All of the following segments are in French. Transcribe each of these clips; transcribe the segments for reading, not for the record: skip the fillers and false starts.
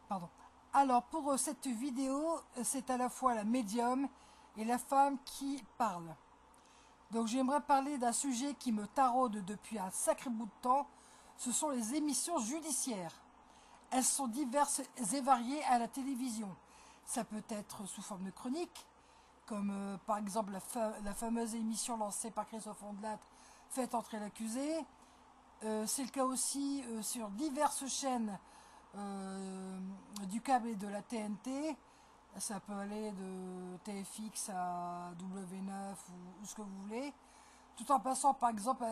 Pardon. Alors, pour cette vidéo, c'est à la fois la médium et la femme qui parle. Donc, j'aimerais parler d'un sujet qui me taraude depuis un sacré bout de temps. Ce sont les émissions judiciaires. Elles sont diverses et variées à la télévision. Ça peut être sous forme de chronique, comme par exemple la fameuse émission lancée par Christophe Ondelat, Faites entrer l'accusé. C'est le cas aussi sur diverses chaînes du câble et de la TNT. Ça peut aller de TFX à W9 ou ce que vous voulez, tout en passant par exemple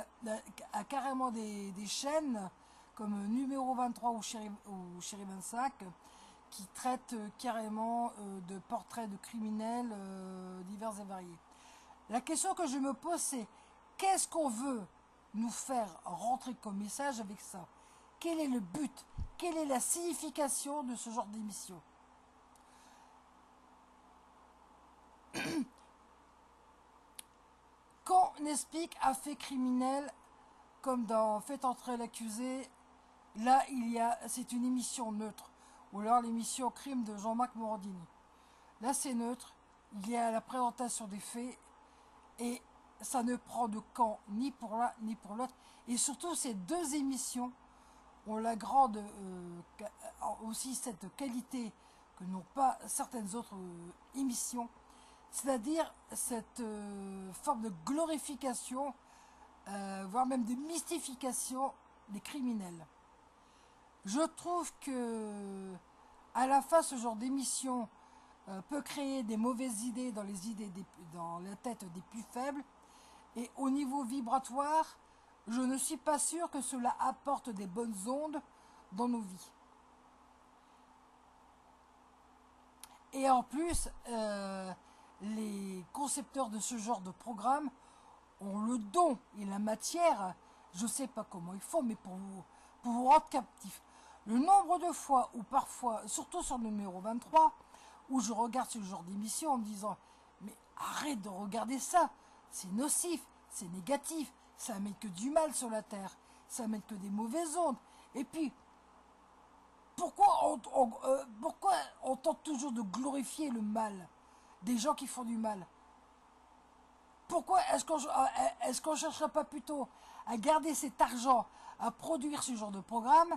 à carrément des chaînes comme Numéro 23 ou Chéri 25 qui traitent carrément de portraits de criminels divers et variés. La question que je me pose, c'est qu'est-ce qu'on veut nous faire rentrer comme message avec ça? Quel est le but? Quelle est la signification de ce genre d'émission? Quand on explique un fait criminel, comme dans Faites entrer l'accusé, là c'est une émission neutre, ou alors l'émission Crime de Jean-Marc Morandini. Là c'est neutre, il y a la présentation des faits, et ça ne prend de camp ni pour l'un ni pour l'autre. Et surtout, ces deux émissions ont la grande aussi cette qualité que n'ont pas certaines autres émissions, c'est-à-dire cette forme de glorification, voire même de mystification des criminels. Je trouve que à la fin, ce genre d'émission peut créer des mauvaises idées dans la tête des plus faibles. Et au niveau vibratoire, je ne suis pas sûr que cela apporte des bonnes ondes dans nos vies. Et en plus, les concepteurs de ce genre de programme ont le don et la matière, je ne sais pas comment ils font, mais pour vous rendre captif. Le nombre de fois, ou parfois, surtout sur le numéro 23, où je regarde ce genre d'émission en me disant « Mais arrête de regarder ça, c'est nocif, c'est négatif, ça amène que du mal sur la Terre, ça amène que des mauvaises ondes. Et puis, pourquoi on tente toujours de glorifier le mal, des gens qui font du mal? Pourquoi est-ce qu'on ne chercherait pas plutôt à garder cet argent, à produire ce genre de programme,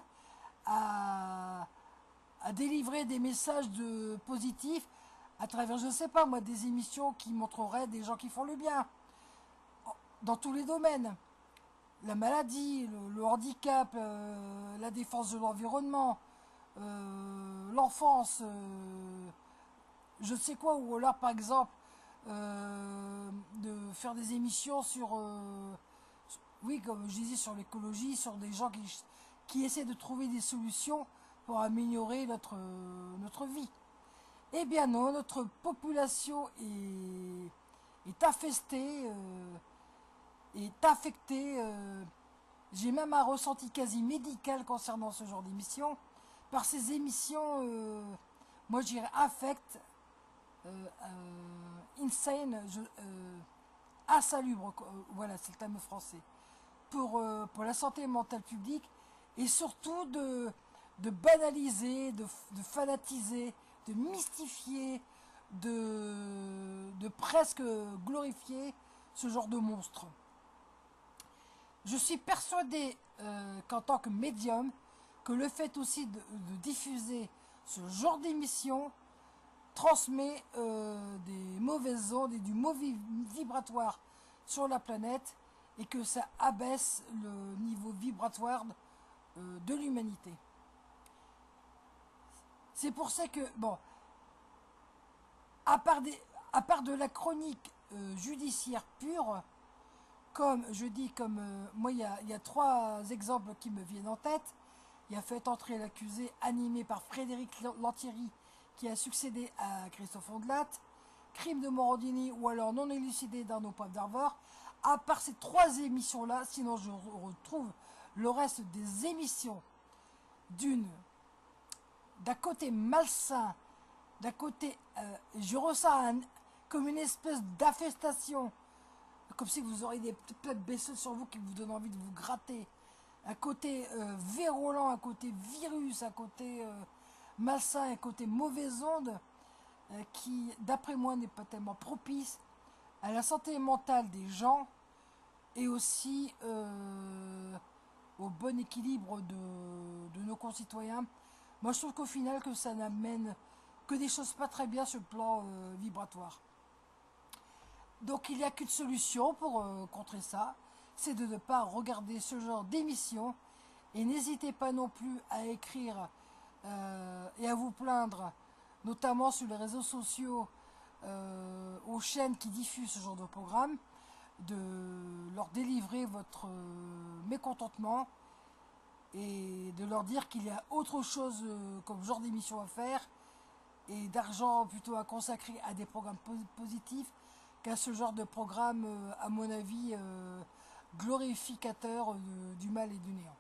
à délivrer des messages positifs à travers, je ne sais pas moi, des émissions qui montreraient des gens qui font le bien, dans tous les domaines. La maladie, le handicap, la défense de l'environnement, l'enfance, je ne sais quoi, ou alors par exemple, de faire des émissions sur, oui, comme je disais, sur l'écologie, sur des gens qui essaient de trouver des solutions pour améliorer notre vie. Eh bien non, notre population est infestée, est affectée. J'ai même un ressenti quasi médical concernant ce genre d'émission. Par ces émissions, moi je dirais affect, insane, insalubre, voilà, c'est le terme français, pour la santé mentale publique, et surtout de banaliser, de fanatiser, de mystifier, de presque glorifier ce genre de monstre. Je suis persuadé qu'en tant que médium, que le fait aussi de diffuser ce genre d'émission transmet des mauvaises ondes et du mauvais vibratoire sur la planète, et que ça abaisse le niveau vibratoire de l'humanité. C'est pour ça que, bon, à part de la chronique judiciaire pure, comme je dis, moi il y a trois exemples qui me viennent en tête. Il y a Fait entrer l'accusé, animé par Frédéric Lantieri, qui a succédé à Christophe Ondelat, Crime de Morandini, ou alors Non élucidé d'Arnaud Pape d'Arvor. À part ces trois émissions-là, sinon je retrouve le reste des émissions d'un côté malsain, d'un côté, je ressens comme une espèce d'affestation, comme si vous auriez des petites baisseuses sur vous qui vous donnent envie de vous gratter un côté virulent, un côté virus, un côté malsain, un côté mauvaise onde qui, d'après moi, n'est pas tellement propice à la santé mentale des gens et aussi au bon équilibre de nos concitoyens. Moi, je trouve qu'au final, que ça n'amène que des choses pas très bien sur le plan vibratoire. Donc, il n'y a qu'une solution pour contrer ça, c'est de ne pas regarder ce genre d'émission. Et n'hésitez pas non plus à écrire et à vous plaindre, notamment sur les réseaux sociaux, aux chaînes qui diffusent ce genre de programme, de leur délivrer votre mécontentement et de leur dire qu'il y a autre chose comme genre d'émission à faire et d'argent plutôt à consacrer à des programmes positifs qu'à ce genre de programme, à mon avis, glorificateur du mal et du néant.